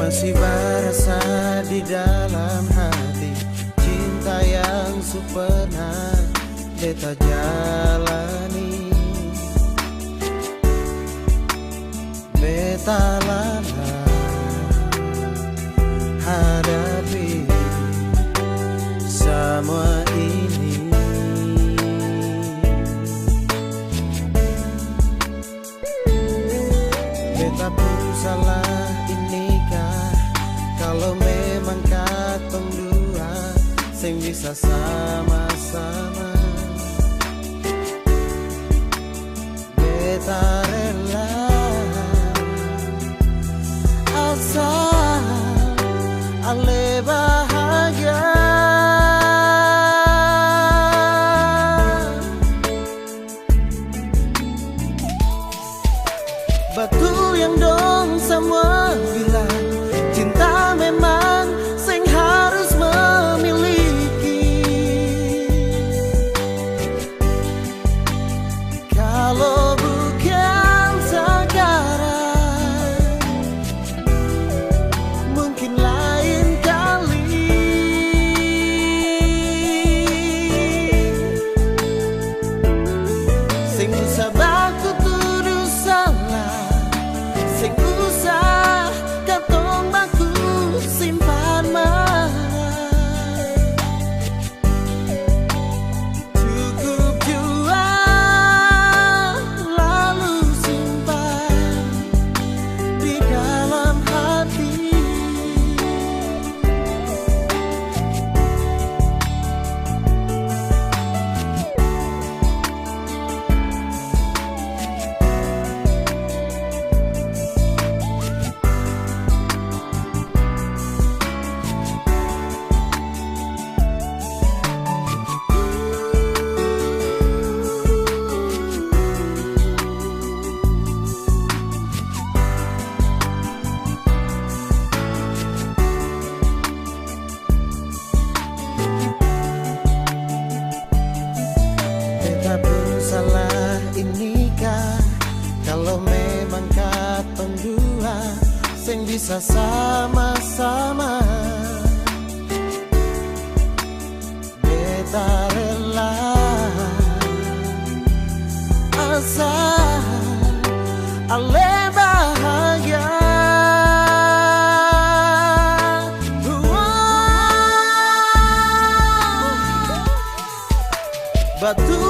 Masih berasa di dalam hati cinta yang pernah beta jalani. Beta lala hadapi semua ini. Beta pun salah inikah kalau memang katong dua sing bisa sama-sama. Beta rela asal ale bahagia. Betul yang dong semua bilang, cinta memang sing harus memiliki. Kalau bukan sekarang, mungkin lain kali. Sing usah baku tuduh salah, sing usah katong baku simpan marah. Cukup jua lalu simpan di dalam hati. Beta pun salah inikah kalau memang katong dua sing bisa sama-sama. Beta rela asal ale bahagia. Batu